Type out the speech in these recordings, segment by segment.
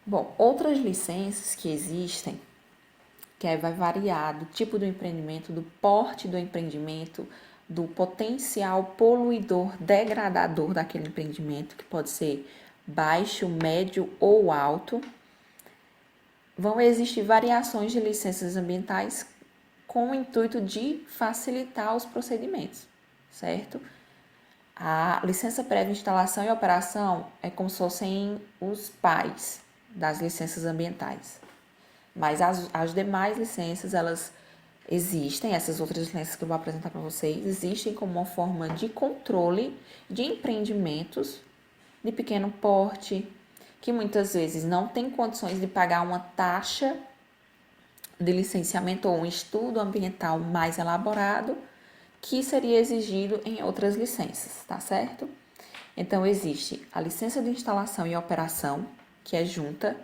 Bom, outras licenças que existem, que aí vai variar do tipo do empreendimento, do porte do empreendimento, do potencial poluidor degradador daquele empreendimento, que pode ser baixo, médio ou alto. Vão existir variações de licenças ambientais com o intuito de facilitar os procedimentos, certo? A licença prévia de instalação e operação é como se fossem os pais das licenças ambientais. Mas as demais licenças, elas existem, essas outras licenças que eu vou apresentar para vocês, existem como uma forma de controle de empreendimentos de pequeno porte, que muitas vezes não têm condições de pagar uma taxa de licenciamento ou um estudo ambiental mais elaborado, que seria exigido em outras licenças, tá certo? Então, existe a licença de instalação e operação, que é junta,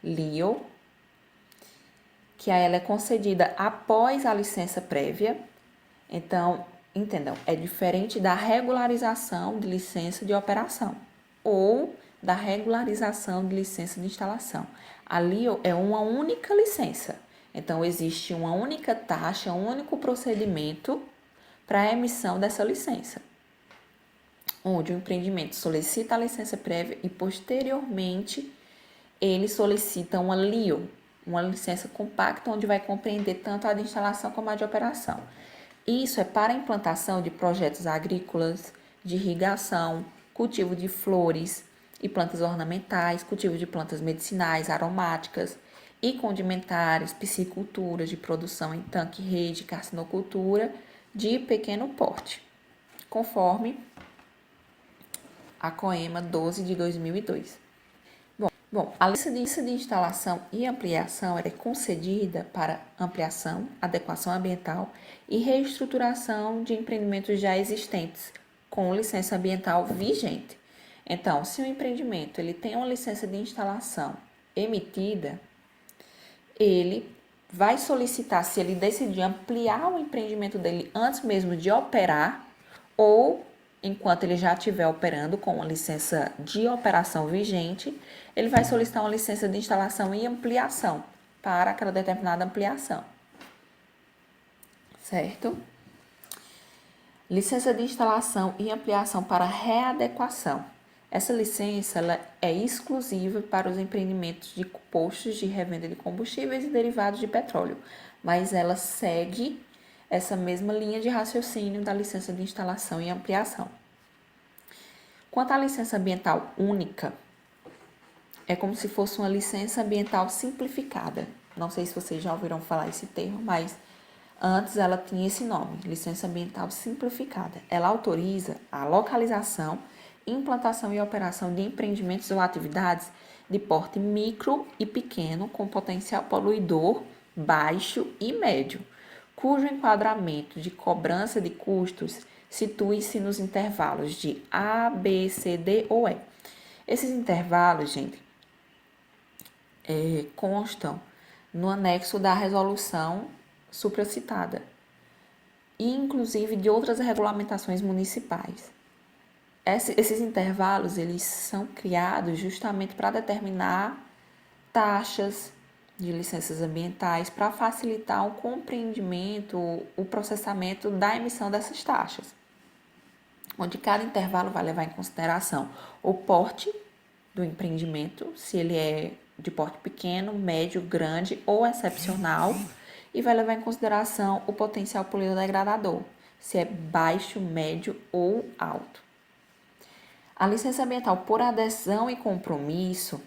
LEO, que ela é concedida após a licença prévia. Então, entendam, é diferente da regularização de licença de operação ou da regularização de licença de instalação. Ali é uma única licença. Então, existe uma única taxa, um único procedimento para a emissão dessa licença, onde o empreendimento solicita a licença prévia e, posteriormente, ele solicita uma LIO, uma licença compacta, onde vai compreender tanto a de instalação como a de operação. Isso é para a implantação de projetos agrícolas, de irrigação, cultivo de flores e plantas ornamentais, cultivo de plantas medicinais, aromáticas e condimentares, piscicultura de produção em tanque-rede, carcinocultura de pequeno porte, conforme a COEMA 12 de 2002. Bom, a licença de instalação e ampliação é concedida para ampliação, adequação ambiental e reestruturação de empreendimentos já existentes, com licença ambiental vigente. Então, se o empreendimento ele tem uma licença de instalação emitida, ele vai solicitar, se ele decidir ampliar o empreendimento dele antes mesmo de operar, ou enquanto ele já estiver operando com uma licença de operação vigente, ele vai solicitar uma licença de instalação e ampliação para aquela determinada ampliação, certo? Licença de instalação e ampliação para readequação. Essa licença ela é exclusiva para os empreendimentos de postos de revenda de combustíveis e derivados de petróleo, mas ela segue essa mesma linha de raciocínio da licença de instalação e ampliação. Quanto à licença ambiental única, é como se fosse uma licença ambiental simplificada. Não sei se vocês já ouviram falar esse termo, mas antes ela tinha esse nome, licença ambiental simplificada. Ela autoriza a localização, implantação e operação de empreendimentos ou atividades de porte micro e pequeno com potencial poluidor baixo e médio, cujo enquadramento de cobrança de custos situe-se nos intervalos de A, B, C, D ou E. Esses intervalos, gente, constam no anexo da resolução supracitada e inclusive de outras regulamentações municipais. Esses intervalos eles são criados justamente para determinar taxas de licenças ambientais para facilitar o compreendimento, o processamento da emissão dessas taxas, onde cada intervalo vai levar em consideração o porte do empreendimento, se ele é de porte pequeno, médio, grande ou excepcional, e vai levar em consideração o potencial poluidor degradador, se é baixo, médio ou alto. A licença ambiental por adesão e compromisso,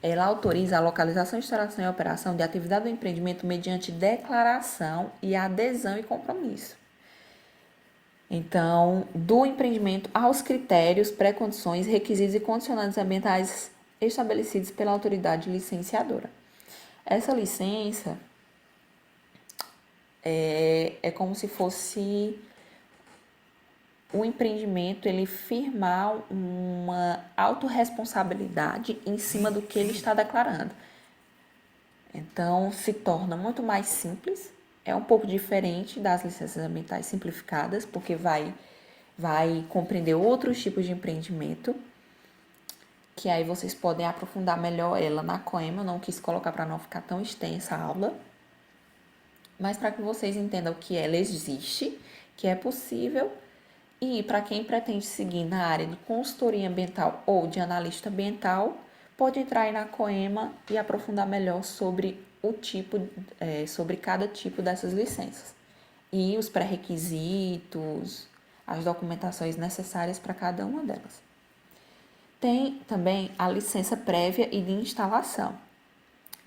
ela autoriza a localização, instalação e operação de atividade do empreendimento mediante declaração e adesão e compromisso. Então, do empreendimento aos critérios, pré-condições, requisitos e condicionantes ambientais estabelecidos pela autoridade licenciadora. Essa licença é como se fosse o empreendimento ele firmar uma autorresponsabilidade em cima do que ele está declarando. Então, se torna muito mais simples, é um pouco diferente das licenças ambientais simplificadas, porque vai compreender outros tipos de empreendimento que aí vocês podem aprofundar melhor ela na Coema. Eu não quis colocar para não ficar tão extensa a aula, mas para que vocês entendam que ela existe, que é possível. E para quem pretende seguir na área de consultoria ambiental ou de analista ambiental, pode entrar aí na Coema e aprofundar melhor sobre sobre cada tipo dessas licenças e os pré-requisitos, as documentações necessárias para cada uma delas. Tem também a licença prévia e de instalação,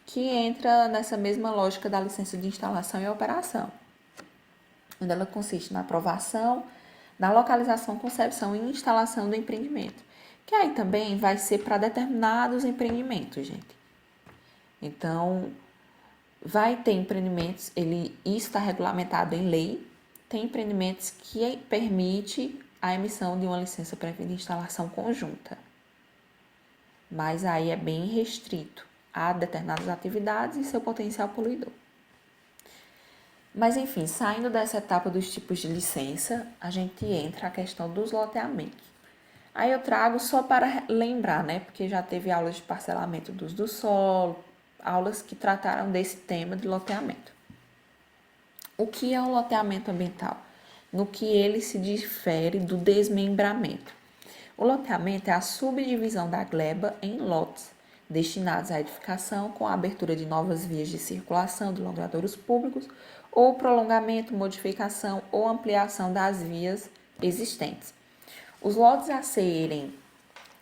que entra nessa mesma lógica da licença de instalação e operação, onde ela consiste na aprovação, na localização, concepção e instalação do empreendimento, que aí também vai ser para determinados empreendimentos, gente. Então, vai ter empreendimentos, isso está regulamentado em lei, tem empreendimentos que permite a emissão de uma licença prévia de instalação conjunta, mas aí é bem restrito a determinadas atividades e seu potencial poluidor. Mas enfim, saindo dessa etapa dos tipos de licença, a gente entra a questão dos loteamentos. Aí eu trago só para lembrar, né? Porque já teve aulas de parcelamento do uso do solo, aulas que trataram desse tema de loteamento. O que é o loteamento ambiental? No que ele se difere do desmembramento. O loteamento é a subdivisão da gleba em lotes, destinados à edificação com a abertura de novas vias de circulação de logradouros públicos ou prolongamento, modificação ou ampliação das vias existentes. Os lotes a serem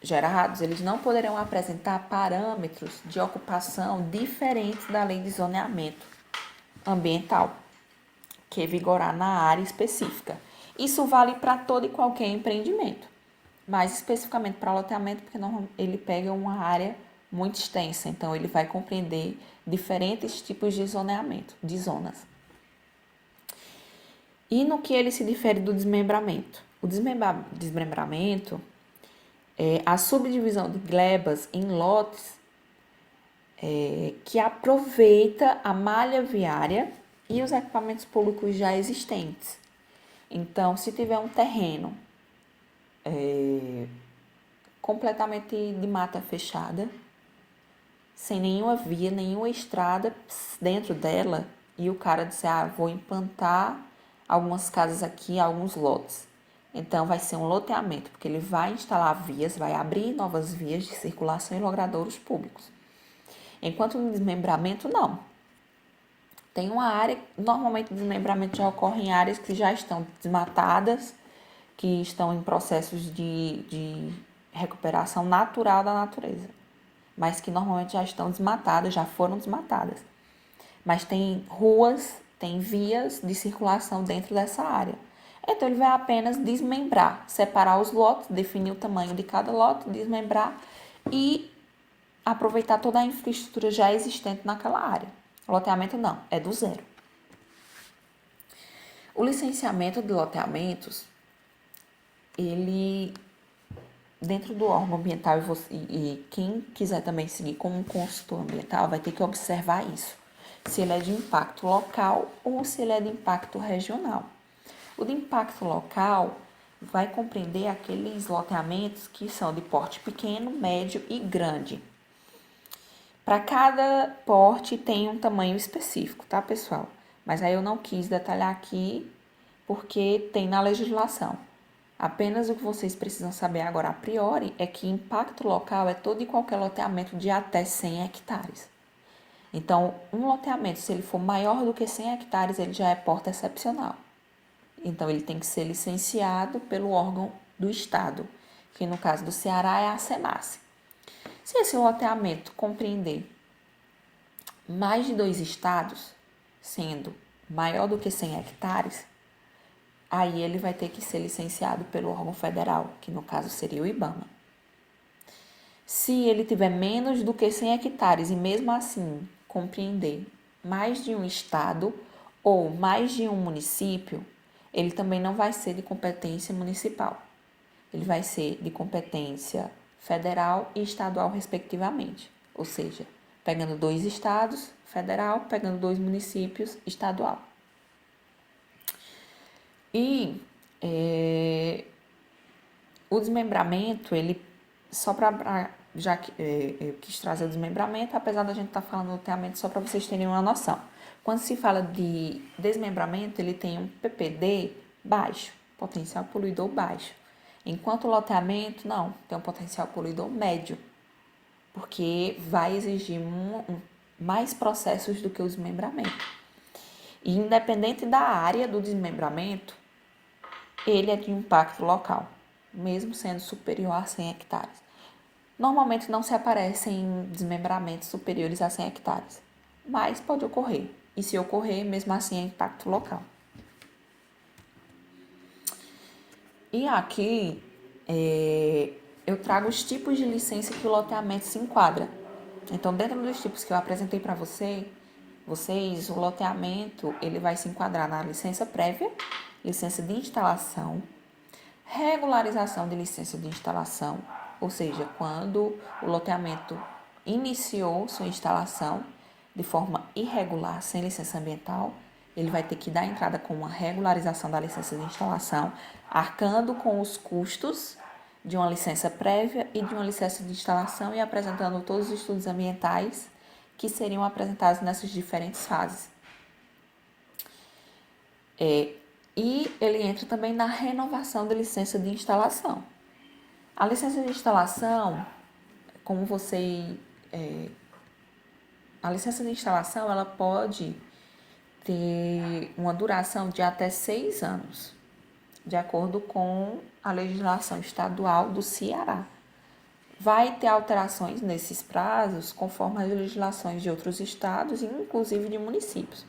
gerados, eles não poderão apresentar parâmetros de ocupação diferentes da lei de zoneamento ambiental, que vigorar na área específica. Isso vale para todo e qualquer empreendimento, mais especificamente para loteamento, porque ele pega uma área muito extensa, então ele vai compreender diferentes tipos de zoneamento, de zonas. E no que ele se difere do desmembramento? O desmembramento é a subdivisão de glebas em lotes que aproveita a malha viária e os equipamentos públicos já existentes. Então, se tiver um terreno completamente de mata fechada, sem nenhuma via, nenhuma estrada dentro dela, e o cara disser, vou implantar algumas casas aqui, alguns lotes. Então, vai ser um loteamento, porque ele vai instalar vias, vai abrir novas vias de circulação em logradouros públicos. Enquanto no desmembramento, não. Tem uma área, normalmente o desmembramento já ocorre em áreas que já estão desmatadas, que estão em processos de recuperação natural da natureza, mas que normalmente já estão desmatadas, já foram desmatadas. Mas tem ruas, tem vias de circulação dentro dessa área. Então, ele vai apenas desmembrar, separar os lotes, definir o tamanho de cada lote, desmembrar e aproveitar toda a infraestrutura já existente naquela área. O loteamento não, é do zero. O licenciamento de loteamentos, ele, dentro do órgão ambiental, e quem quiser também seguir como um consultor ambiental, vai ter que observar isso. Se ele é de impacto local ou se ele é de impacto regional. O de impacto local vai compreender aqueles loteamentos que são de porte pequeno, médio e grande. Para cada porte tem um tamanho específico, tá, pessoal? Mas aí eu não quis detalhar aqui porque tem na legislação. Apenas o que vocês precisam saber agora a priori é que impacto local é todo e qualquer loteamento de até 100 hectares. Então, um loteamento, se ele for maior do que 100 hectares, ele já é porte excepcional. Então, ele tem que ser licenciado pelo órgão do Estado, que no caso do Ceará é a SENASSE. Se esse loteamento compreender mais de 2 estados, sendo maior do que 100 hectares, aí ele vai ter que ser licenciado pelo órgão federal, que no caso seria o IBAMA. Se ele tiver menos do que 100 hectares e mesmo assim compreender mais de um estado ou mais de um município, ele também não vai ser de competência municipal. Ele vai ser de competência federal e estadual, respectivamente. Ou seja, pegando 2 estados, federal, pegando 2 municípios, estadual. E o desmembramento, ele, só para já que eu quis trazer o desmembramento, apesar da gente estar falando do loteamento só para vocês terem uma noção. Quando se fala de desmembramento, ele tem um PPD baixo, potencial poluidor baixo. Enquanto o loteamento, não, tem um potencial poluidor médio, porque vai exigir mais processos do que o desmembramento. E independente da área do desmembramento, ele é de impacto local, mesmo sendo superior a 100 hectares. Normalmente não se aparecem desmembramentos superiores a 100 hectares, mas pode ocorrer. E se ocorrer, mesmo assim é impacto local. E aqui eu trago os tipos de licença que o loteamento se enquadra. Então, dentro dos tipos que eu apresentei para vocês, o loteamento ele vai se enquadrar na licença prévia, licença de instalação, regularização de licença de instalação, ou seja, quando o loteamento iniciou sua instalação de forma irregular, sem licença ambiental, ele vai ter que dar entrada com uma regularização da licença de instalação, arcando com os custos de uma licença prévia e de uma licença de instalação e apresentando todos os estudos ambientais que seriam apresentados nessas diferentes fases. E ele entra também na renovação da licença de instalação. A licença de instalação, como você... a licença de instalação, ela pode ter uma duração de até 6 anos, de acordo com a legislação estadual do Ceará. Vai ter alterações nesses prazos conforme as legislações de outros estados e inclusive de municípios.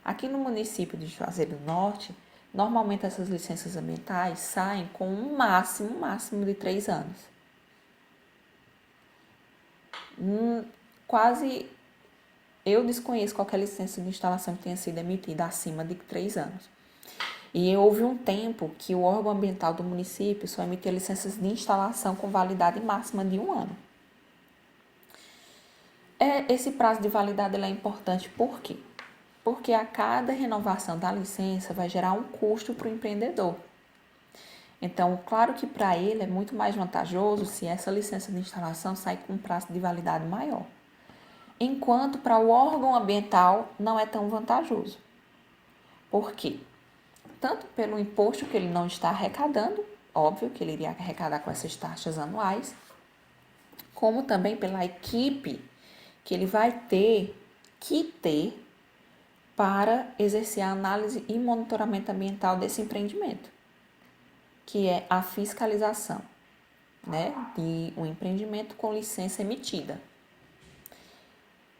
Aqui no município de Juazeiro do Norte, normalmente essas licenças ambientais saem com um máximo de 3 anos. Quase eu desconheço qualquer licença de instalação que tenha sido emitida acima de 3 anos. E houve um tempo que o órgão ambiental do município só emitia licenças de instalação com validade máxima de 1 ano. Esse prazo de validade é importante por quê? Porque a cada renovação da licença vai gerar um custo para o empreendedor. Então, claro que para ele é muito mais vantajoso se essa licença de instalação sair com um prazo de validade maior. Enquanto para o órgão ambiental não é tão vantajoso. Por quê? Tanto pelo imposto que ele não está arrecadando, óbvio que ele iria arrecadar com essas taxas anuais, como também pela equipe que ele vai ter que ter para exercer a análise e monitoramento ambiental desse empreendimento, que é a fiscalização, de um empreendimento com licença emitida.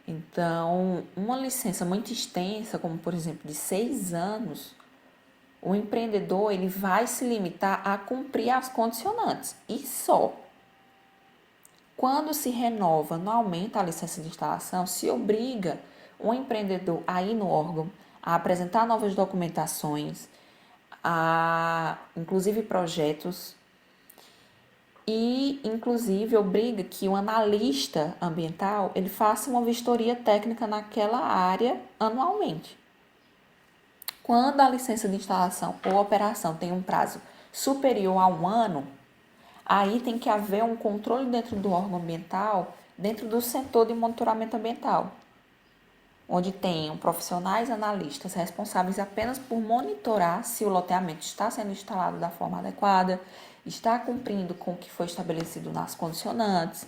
Então, uma licença muito extensa, como por exemplo de 6 anos, o empreendedor ele vai se limitar a cumprir as condicionantes e só. Quando se renova anualmente a licença de instalação, se obriga o empreendedor a ir no órgão, a apresentar novas documentações, inclusive projetos, e inclusive obriga que o analista ambiental ele faça uma vistoria técnica naquela área anualmente. Quando a licença de instalação ou operação tem um prazo superior a 1 ano, aí tem que haver um controle dentro do órgão ambiental, dentro do setor de monitoramento ambiental, onde tenham profissionais analistas responsáveis apenas por monitorar se o loteamento está sendo instalado da forma adequada, está cumprindo com o que foi estabelecido nas condicionantes,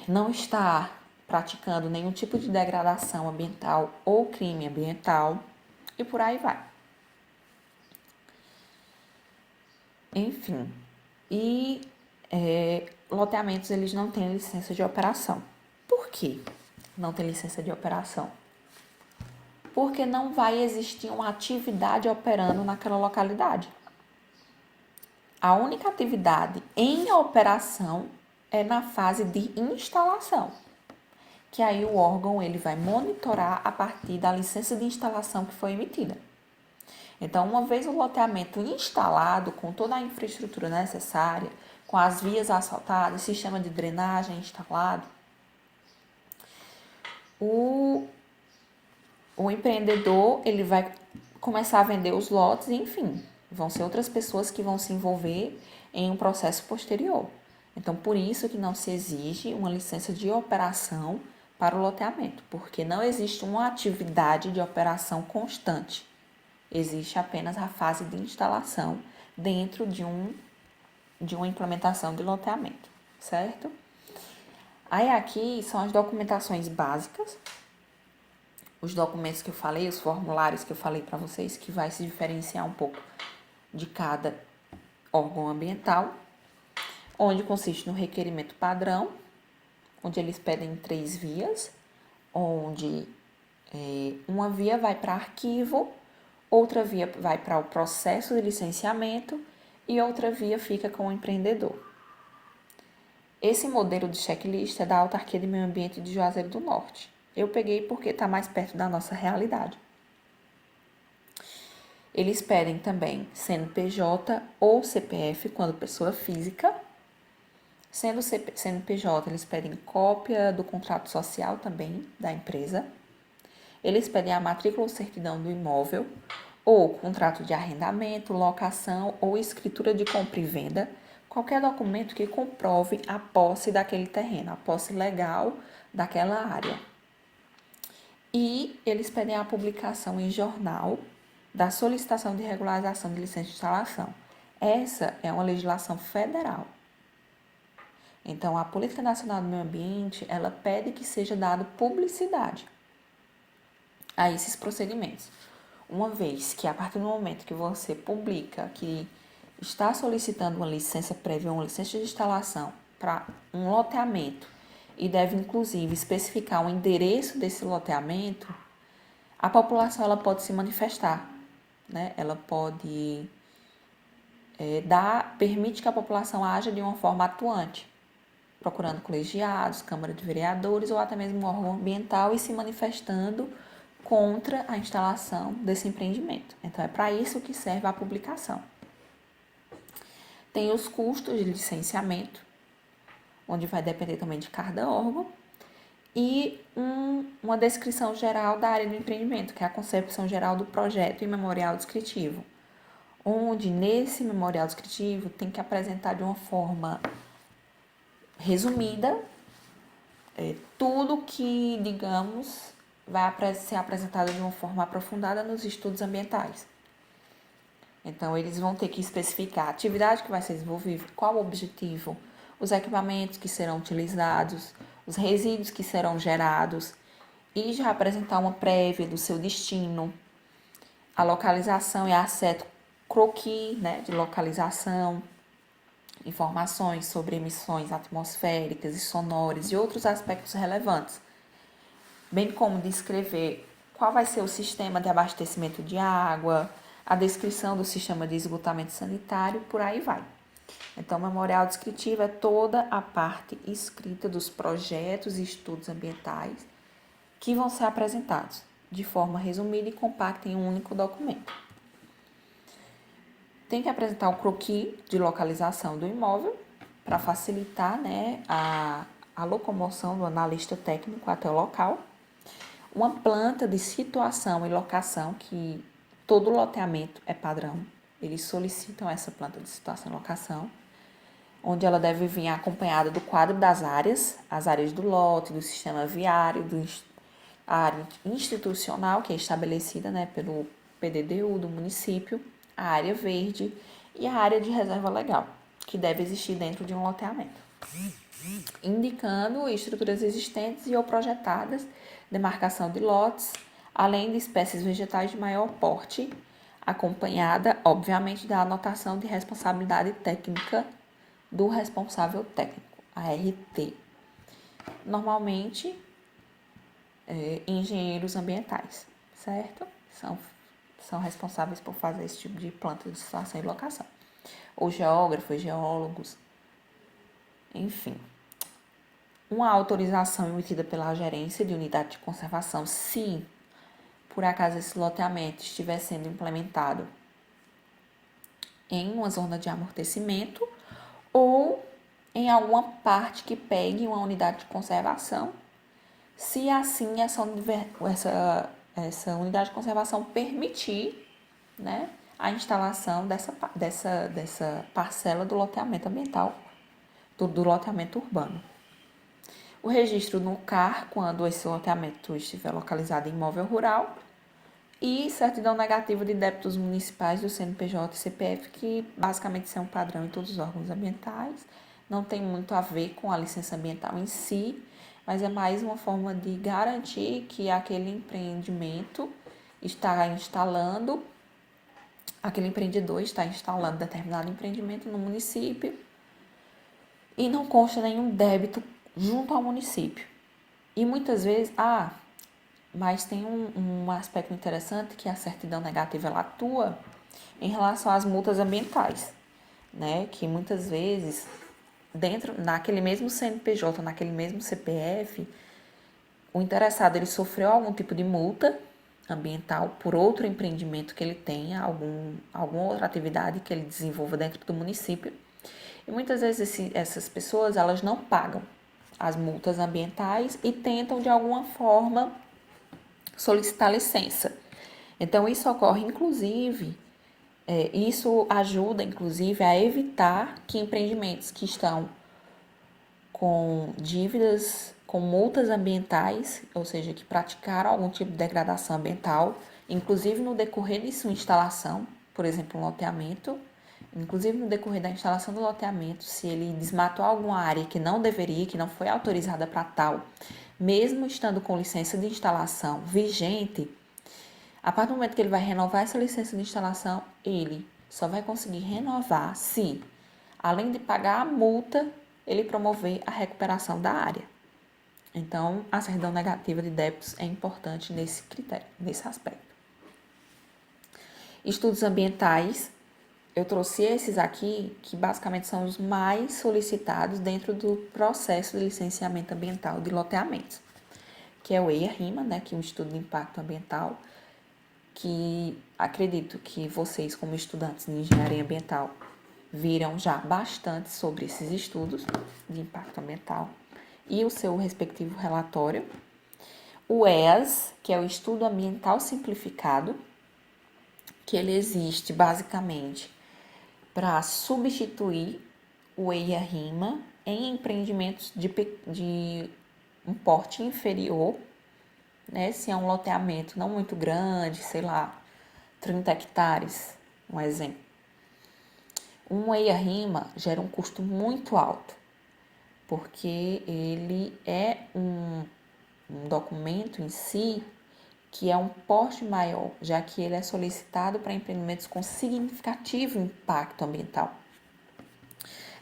não está praticando nenhum tipo de degradação ambiental ou crime ambiental e por aí vai. Enfim, loteamentos eles não têm licença de operação. Por quê? Não tem licença de operação? Porque não vai existir uma atividade operando naquela localidade. A única atividade em operação é na fase de instalação, que aí o órgão ele vai monitorar a partir da licença de instalação que foi emitida. Então, uma vez o loteamento instalado, com toda a infraestrutura necessária, com as vias asfaltadas, sistema de drenagem instalado, o empreendedor ele vai começar a vender os lotes e, enfim, vão ser outras pessoas que vão se envolver em um processo posterior. Então, por isso que não se exige uma licença de operação para o loteamento, porque não existe uma atividade de operação constante. Existe apenas a fase de instalação dentro de uma implementação de loteamento, certo? Aí aqui são as documentações básicas, os documentos que eu falei, os formulários que eu falei para vocês, que vai se diferenciar um pouco de cada órgão ambiental, onde consiste no requerimento padrão, onde eles pedem 3 vias, onde uma via vai para arquivo, outra via vai para o processo de licenciamento e outra via fica com o empreendedor. Esse modelo de checklist é da Autarquia de Meio Ambiente de Juazeiro do Norte. Eu peguei porque está mais perto da nossa realidade. Eles pedem também CNPJ ou CPF quando pessoa física. Sendo CNPJ, eles pedem cópia do contrato social também da empresa. Eles pedem a matrícula ou certidão do imóvel, ou contrato de arrendamento, locação ou escritura de compra e venda, qualquer documento que comprove a posse daquele terreno, a posse legal daquela área. E eles pedem a publicação em jornal da solicitação de regularização de licença de instalação. Essa é uma legislação federal. Então, a Política Nacional do Meio Ambiente, ela pede que seja dado publicidade a esses procedimentos. Uma vez que, a partir do momento que você publica que está solicitando uma licença prévia, uma licença de instalação para um loteamento e deve, inclusive, especificar o endereço desse loteamento, a população ela pode se manifestar, né? Ela pode permite que a população haja de uma forma atuante, procurando colegiados, Câmara de Vereadores ou até mesmo um órgão ambiental e se manifestando contra a instalação desse empreendimento. Então, é para isso que serve a publicação. Tem os custos de licenciamento, onde vai depender também de cada órgão, e uma descrição geral da área do empreendimento, que é a concepção geral do projeto e memorial descritivo, onde nesse memorial descritivo tem que apresentar de uma forma resumida tudo que, digamos, vai ser apresentado de uma forma aprofundada nos estudos ambientais. Então, eles vão ter que especificar a atividade que vai ser desenvolvida, qual o objetivo, os equipamentos que serão utilizados, os resíduos que serão gerados e já apresentar uma prévia do seu destino, a localização e asseto croquis, né, de localização, informações sobre emissões atmosféricas e sonoras e outros aspectos relevantes, bem como descrever qual vai ser o sistema de abastecimento de água, a descrição do sistema de esgotamento sanitário, por aí vai. Então, o memorial descritivo é toda a parte escrita dos projetos e estudos ambientais que vão ser apresentados de forma resumida e compacta em um único documento. Tem que apresentar o croquis de localização do imóvel para facilitar, né, a locomoção do analista técnico até o local. Uma planta de situação e locação, que todo loteamento é padrão. Eles solicitam essa planta de situação e locação, onde ela deve vir acompanhada do quadro das áreas, as áreas do lote, do sistema viário, a área institucional, que é estabelecida, né, pelo PDDU do município, a área verde e a área de reserva legal, que deve existir dentro de um loteamento, indicando estruturas existentes e ou projetadas, demarcação de lotes, além de espécies vegetais de maior porte, acompanhada, obviamente, da anotação de responsabilidade técnica do responsável técnico, ART. Normalmente, engenheiros ambientais, certo? São responsáveis por fazer esse tipo de planta de situação e locação. Ou geógrafos, geólogos, enfim. Uma autorização emitida pela gerência de unidade de conservação, se por acaso esse loteamento estiver sendo implementado em uma zona de amortecimento ou em alguma parte que pegue uma unidade de conservação, se assim essa unidade de conservação permitir, né, a instalação dessa parcela do loteamento ambiental do loteamento urbano. O registro no CAR, quando esse loteamento estiver localizado em imóvel rural, e certidão negativa de débitos municipais do CNPJ e CPF, que basicamente são um padrão em todos os órgãos ambientais. Não tem muito a ver com a licença ambiental em si, mas é mais uma forma de garantir que aquele empreendimento está instalando, aquele empreendedor está instalando determinado empreendimento no município e não consta nenhum débito junto ao município. E muitas vezes, mas tem um aspecto interessante que a certidão negativa ela atua em relação às multas ambientais, né? Que muitas vezes, naquele mesmo CNPJ, naquele mesmo CPF, o interessado ele sofreu algum tipo de multa ambiental por outro empreendimento que ele tenha, alguma outra atividade que ele desenvolva dentro do município. E muitas vezes essas pessoas elas não pagam as multas ambientais e tentam de alguma forma solicitar licença. Então, isso ocorre, inclusive, isso ajuda, inclusive, a evitar que empreendimentos que estão com dívidas, com multas ambientais, ou seja, que praticaram algum tipo de degradação ambiental, inclusive no decorrer de sua instalação, por exemplo, um loteamento, inclusive no decorrer da instalação do loteamento, se ele desmatou alguma área que não deveria, que não foi autorizada para tal, mesmo estando com licença de instalação vigente, a partir do momento que ele vai renovar essa licença de instalação, ele só vai conseguir renovar se, além de pagar a multa, ele promover a recuperação da área. Então, a certidão negativa de débitos é importante nesse critério, nesse aspecto. Estudos ambientais, eu trouxe esses aqui, que basicamente são os mais solicitados dentro do processo de licenciamento ambiental de loteamentos, que é o EIA-RIMA, né, que é o Estudo de Impacto Ambiental, que acredito que vocês, como estudantes de engenharia ambiental, viram já bastante sobre esses estudos de impacto ambiental e o seu respectivo relatório. O EAS, que é o Estudo Ambiental Simplificado, que ele existe basicamente para substituir o EIA-RIMA em empreendimentos de um porte inferior, né? Se é um loteamento não muito grande, sei lá, 30 hectares, um exemplo. Um EIA-RIMA gera um custo muito alto, porque ele é um documento em si que é um porte maior, já que ele é solicitado para empreendimentos com significativo impacto ambiental.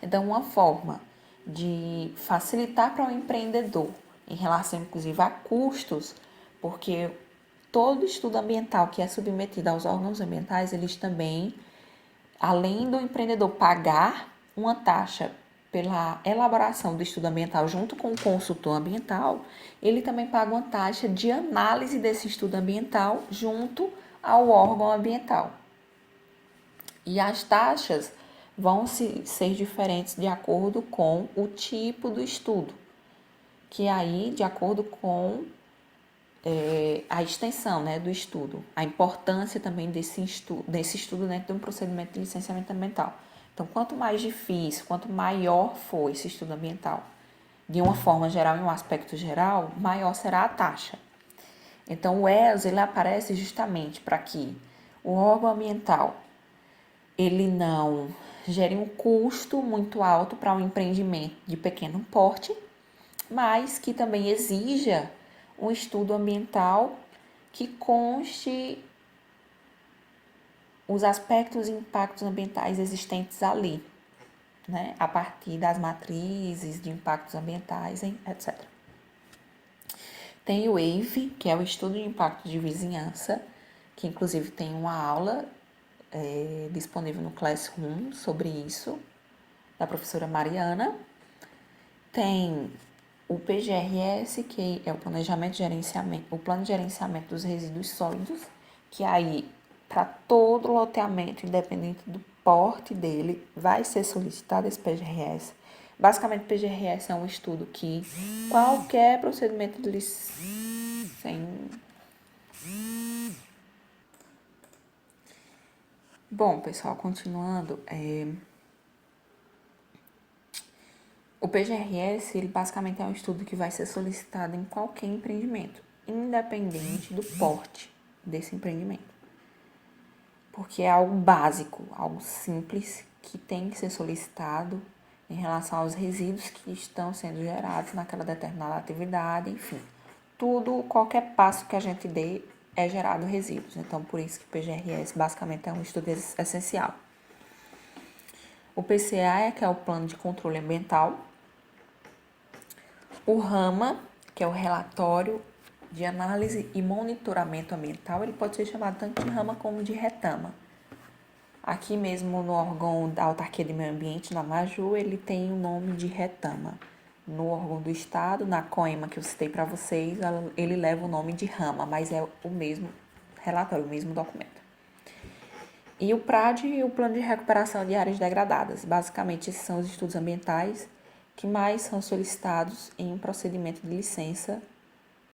Então, uma forma de facilitar para o empreendedor em relação, inclusive, a custos, porque todo estudo ambiental que é submetido aos órgãos ambientais, eles também, além do empreendedor pagar uma taxa pela elaboração do estudo ambiental junto com o consultor ambiental, ele também paga uma taxa de análise desse estudo ambiental junto ao órgão ambiental. E as taxas vão ser diferentes de acordo com o tipo do estudo, que aí, de acordo com a extensão, né, do estudo, a importância também desse estudo dentro de um procedimento de licenciamento ambiental. Então, quanto mais difícil, quanto maior for esse estudo ambiental, de uma forma geral, em um aspecto geral, maior será a taxa. Então, o ES ele aparece justamente para que o órgão ambiental ele não gere um custo muito alto para um empreendimento de pequeno porte, mas que também exija um estudo ambiental que conste os aspectos e impactos ambientais existentes ali, né, a partir das matrizes de impactos ambientais, etc. Tem o WAVE, que é o Estudo de Impacto de Vizinhança, que inclusive tem uma aula disponível no Classroom sobre isso, da professora Mariana. Tem o PGRS, que é o Planejamento de Gerenciamento, o Plano de Gerenciamento dos Resíduos Sólidos, que aí, para todo loteamento, independente do porte dele, vai ser solicitado esse PGRS. Basicamente, o PGRS é um estudo que qualquer procedimento de licença... Bom, pessoal, continuando, O PGRS, ele basicamente é um estudo que vai ser solicitado em qualquer empreendimento, independente do porte desse empreendimento. Porque é algo básico, algo simples, que tem que ser solicitado em relação aos resíduos que estão sendo gerados naquela determinada atividade, enfim. Tudo, qualquer passo que a gente dê é gerado resíduos. Então, por isso que o PGRS basicamente é um estudo essencial. O PCA, que é o Plano de Controle Ambiental. O RAMA, que é o Relatório de Análise e Monitoramento Ambiental, ele pode ser chamado tanto de RAMA como de RETAMA. Aqui mesmo no órgão da Autarquia de Meio Ambiente, na Maju, ele tem o nome de RETAMA. No órgão do Estado, na COEMA, que eu citei para vocês, ele leva o nome de RAMA, mas é o mesmo relatório, o mesmo documento. E o PRAD e o Plano de Recuperação de Áreas Degradadas. Basicamente, esses são os estudos ambientais que mais são solicitados em um procedimento de licença